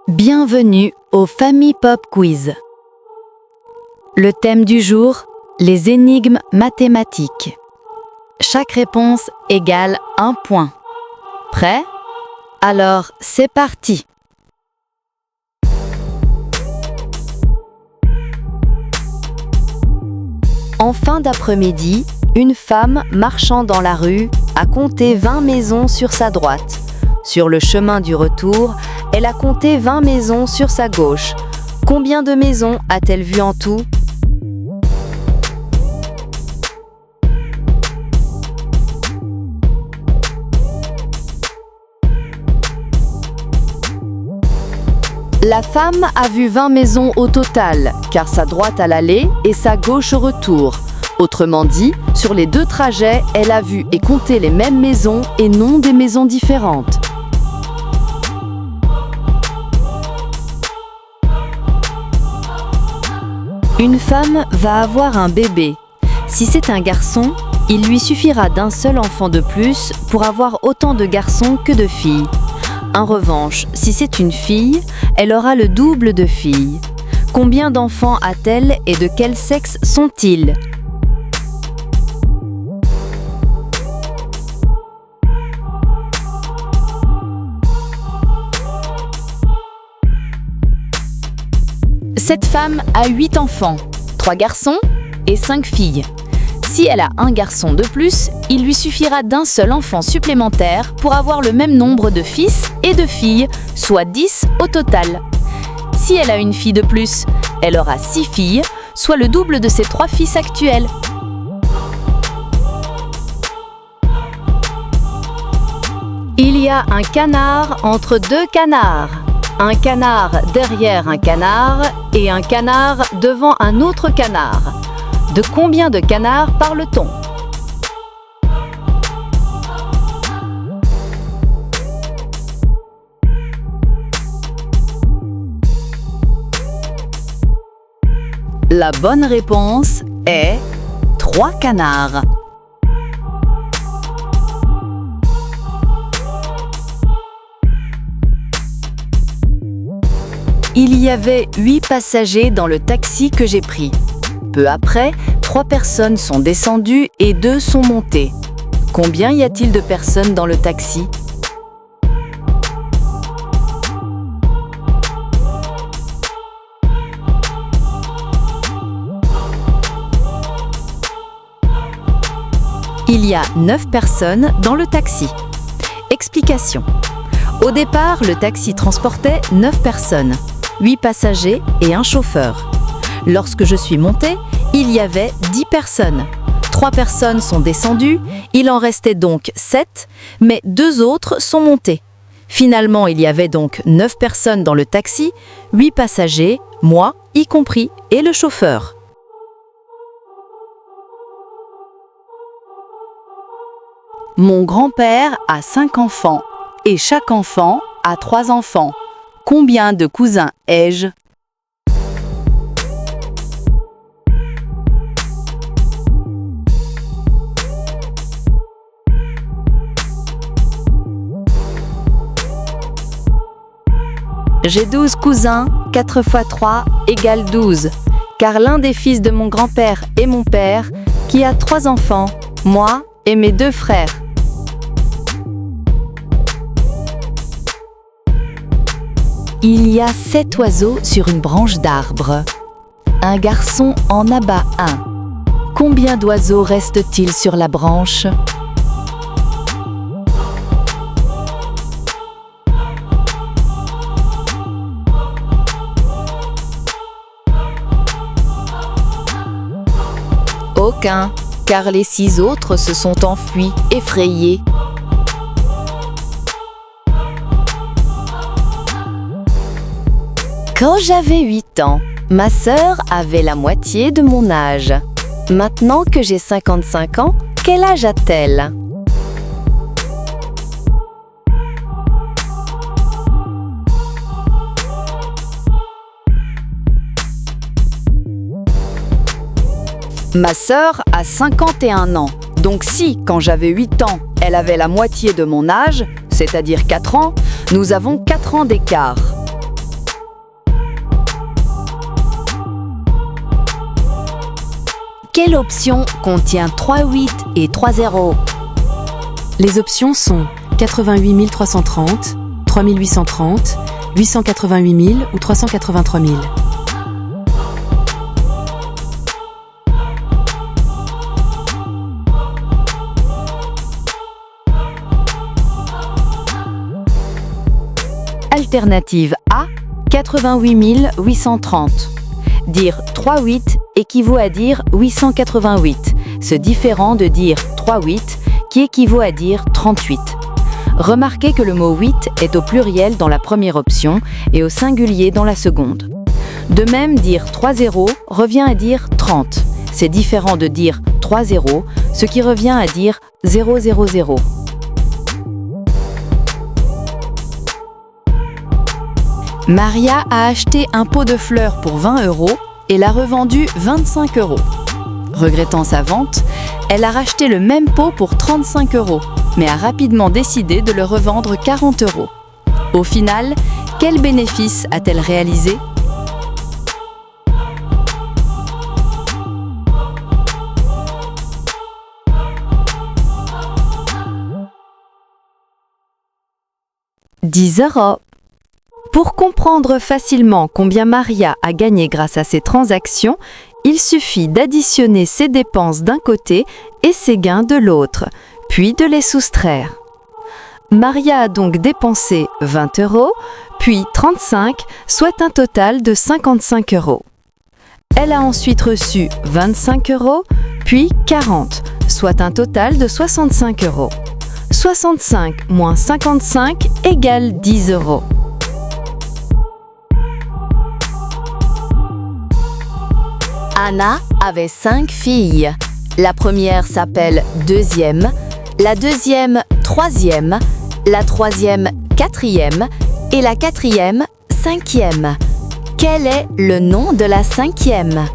Bienvenue au Family Pop Quiz. Le thème du jour, les énigmes mathématiques. Chaque réponse égale 1 point. Prêt? Alors, c'est parti! En fin d'après-midi, une femme marchant dans la rue a compté 20 maisons sur sa droite. Sur le chemin du retour, elle a compté 20 maisons sur sa gauche. Combien de maisons a-t-elle vues en tout? La femme a vu 20 maisons au total, car sa droite à l'aller et sa gauche au retour. Autrement dit, sur les deux trajets, elle a vu et compté les mêmes maisons et non des maisons différentes. Une femme va avoir un bébé. Si c'est un garçon, il lui suffira d'un seul enfant de plus pour avoir autant de garçons que de filles. En revanche, si c'est une fille, elle aura le double de filles. Combien d'enfants a-t-elle et de quel sexe sont-ils? Cette femme a 8 enfants, 3 garçons et 5 filles. Si elle a un garçon de plus, il lui suffira d'un seul enfant supplémentaire pour avoir le même nombre de fils et de filles, soit 10 au total. Si elle a une fille de plus, elle aura 6 filles, soit le double de ses 3 fils actuels. Il y a un canard entre 2 canards. Un canard derrière un canard et un canard devant un autre canard. De combien de canards parle-t-on? La bonne réponse est 3 canards. Il y avait 8 passagers dans le taxi que j'ai pris. Peu après, 3 personnes sont descendues et 2 sont montées. Combien y a-t-il de personnes dans le taxi? Il y a 9 personnes dans le taxi. Explication. Au départ, le taxi transportait 9 personnes, 8 passagers et un chauffeur. Lorsque je suis montée, il y avait 10 personnes. 3 personnes sont descendues, il en restait donc 7, mais 2 autres sont montées. Finalement, il y avait donc 9 personnes dans le taxi, 8 passagers, moi y compris, et le chauffeur. Mon grand-père a 5 enfants et chaque enfant a 3 enfants. Combien de cousins ai-je? J'ai 12 cousins, 4 x 3 égale 12, car l'un des fils de mon grand-père est mon père, qui a 3 enfants, moi et mes 2 frères. Il y a 7 oiseaux sur une branche d'arbre. Un garçon en abat un. Combien d'oiseaux reste-t-il sur la branche? Aucun, car les 6 autres se sont enfuis, effrayés. Quand j'avais 8 ans, ma sœur avait la moitié de mon âge. Maintenant que j'ai 55 ans, quel âge a-t-elle? Ma sœur a 51 ans. Donc si, quand j'avais 8 ans, elle avait la moitié de mon âge, c'est-à-dire 4 ans, nous avons 4 ans d'écart. Quelle option contient 3 8 et 3 0? Les options sont 88 330, 3830, 888 000 ou 383 000. Alternative A, 88 830. Dire 3 8 équivaut à dire 888, ce différent de dire 3 8 qui équivaut à dire 38. Remarquez que le mot 8 est au pluriel dans la première option et au singulier dans la seconde. De même, dire 3 0 revient à dire 30. C'est différent de dire 3 0, ce qui revient à dire 0 0 0. Maria a acheté un pot de fleurs pour 20 € et l'a revendu 25 €. Regrettant sa vente, elle a racheté le même pot pour 35 €, mais a rapidement décidé de le revendre 40 €. Au final, quel bénéfice a-t-elle réalisé ? « 10 €. Pour comprendre facilement combien Maria a gagné grâce à ces transactions, il suffit d'additionner ses dépenses d'un côté et ses gains de l'autre, puis de les soustraire. Maria a donc dépensé 20 €, puis 35, soit un total de 55 €. Elle a ensuite reçu 25 €, puis 40, soit un total de 65 €. 65 moins 55 égale 10 €. Anna avait 5 filles. La première s'appelle deuxième, la deuxième troisième, la troisième quatrième et la quatrième cinquième. Quel est le nom de la cinquième ?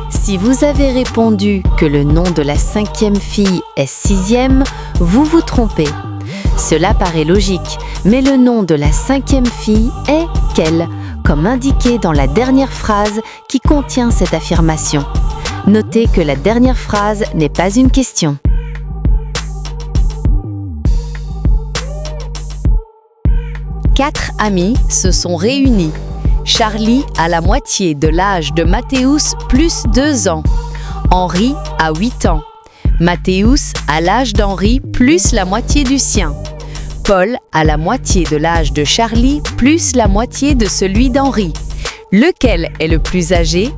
Si vous avez répondu que le nom de la cinquième fille est sixième, vous vous trompez. Cela paraît logique, mais le nom de la cinquième fille est quel, comme indiqué dans la dernière phrase qui contient cette affirmation. Notez que la dernière phrase n'est pas une question. Quatre amis se sont réunis. Charlie a la moitié de l'âge de Mathéus plus 2 ans. Henri a 8 ans. Mathéus a l'âge d'Henri plus la moitié du sien. Paul a la moitié de l'âge de Charlie plus la moitié de celui d'Henri. Lequel est le plus âgé ?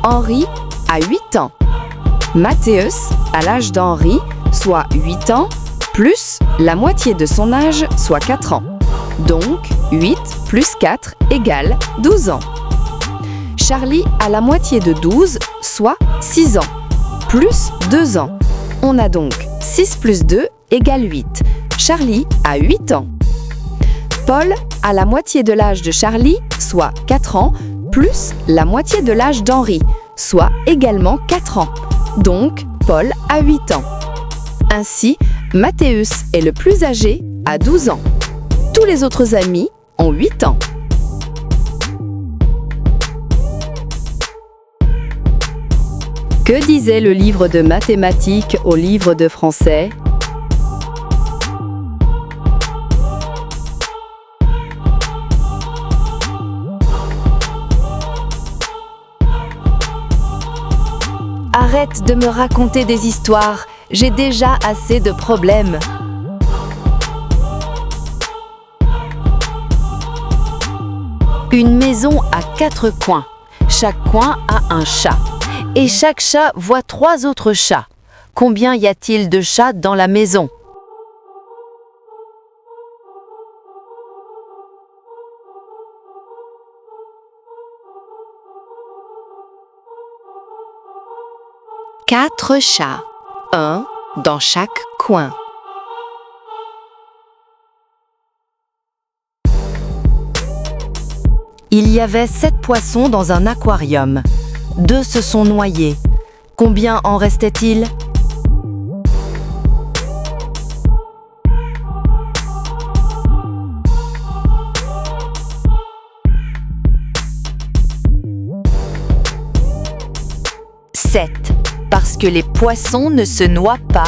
Henri a 8 ans. Mathéus a l'âge d'Henri, soit 8 ans, plus la moitié de son âge, soit 4 ans. Donc, 8 plus 4 égale 12 ans. Charlie a la moitié de 12, soit 6 ans, plus 2 ans. On a donc 6 plus 2 égale 8. Charlie a 8 ans. Paul a la moitié de l'âge de Charlie, soit 4 ans, plus la moitié de l'âge d'Henri, soit également 4 ans. Donc, Paul a 8 ans. Ainsi, Mathéus est le plus âgé à 12 ans. Tous les autres amis ont 8 ans. Que disait le livre de mathématiques au livre de français ? Arrête de me raconter des histoires, j'ai déjà assez de problèmes. Une maison a 4 coins. Chaque coin a un chat. Et chaque chat voit 3 autres chats. Combien y a-t-il de chats dans la maison ? Quatre chats, un dans chaque coin. Il y avait 7 poissons dans un aquarium. 2 se sont noyés. Combien en restait-il ? Sept, parce que les poissons ne se noient pas.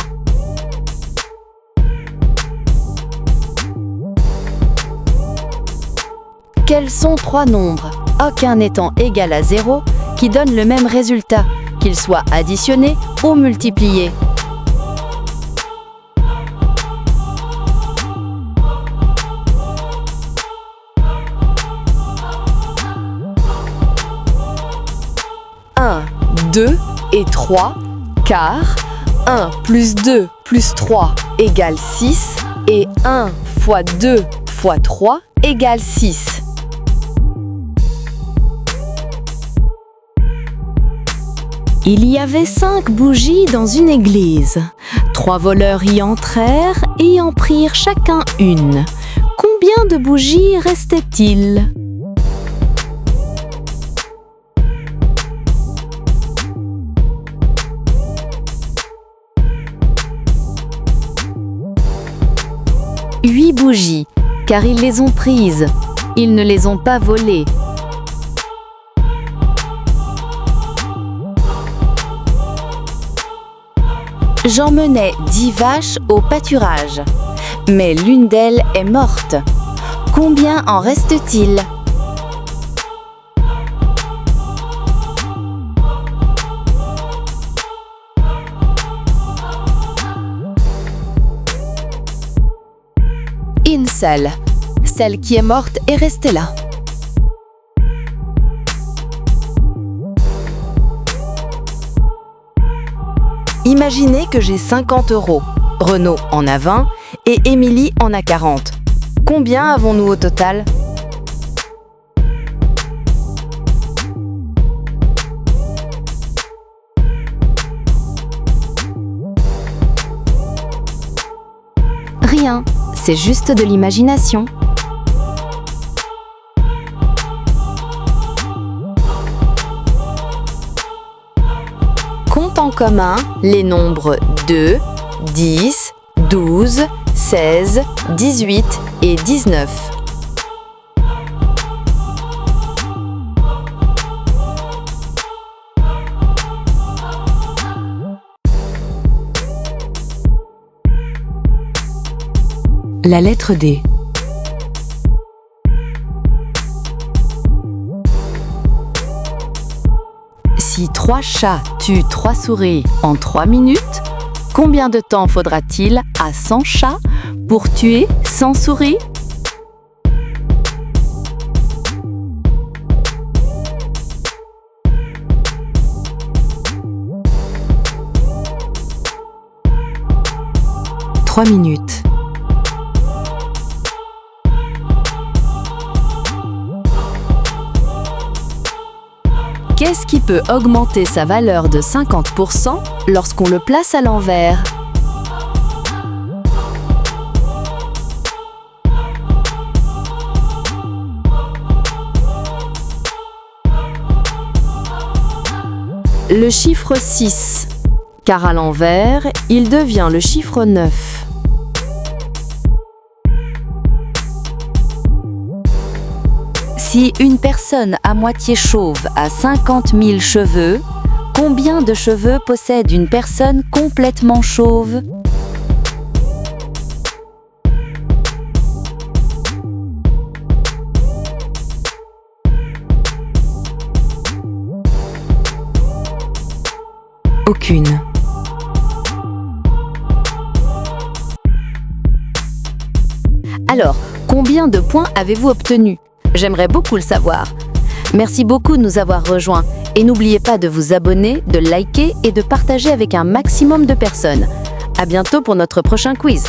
Quels sont 3 nombres, aucun n'étant égal à 0, qui donnent le même résultat, qu'ils soient additionnés ou multipliés? Un, 2 et 3, car 1 plus 2 plus 3 égale 6 et 1 fois 2 fois 3 égale 6. Il y avait 5 bougies dans une église. 3 voleurs y entrèrent et en prirent chacun une. Combien de bougies restait-il ? Huit bougies, car ils les ont prises. Ils ne les ont pas volées. J'emmenais 10 vaches au pâturage, mais l'une d'elles est morte. Combien en reste-t-il ? Une seule. Celle qui est morte est restée là. Imaginez que j'ai 50 €. Renaud en a 20 et Émilie en a 40. Combien avons-nous au total ? Rien, c'est juste de l'imagination. Compte en commun les nombres 2, 10, 12, 16, 18 et 19. La lettre D. Si 3 chats tuent 3 souris en 3 minutes, combien de temps faudra-t-il à 100 chats pour tuer 100 souris ? « 3 minutes. Qu'est-ce qui peut augmenter sa valeur de 50% lorsqu'on le place à l'envers ? Le chiffre 6, car à l'envers, il devient le chiffre 9. Si une personne à moitié chauve a 50 000 cheveux, combien de cheveux possède une personne complètement chauve ? Aucune. Alors, combien de points avez-vous obtenu ? J'aimerais beaucoup le savoir. Merci beaucoup de nous avoir rejoints et n'oubliez pas de vous abonner, de liker et de partager avec un maximum de personnes. À bientôt pour notre prochain quiz.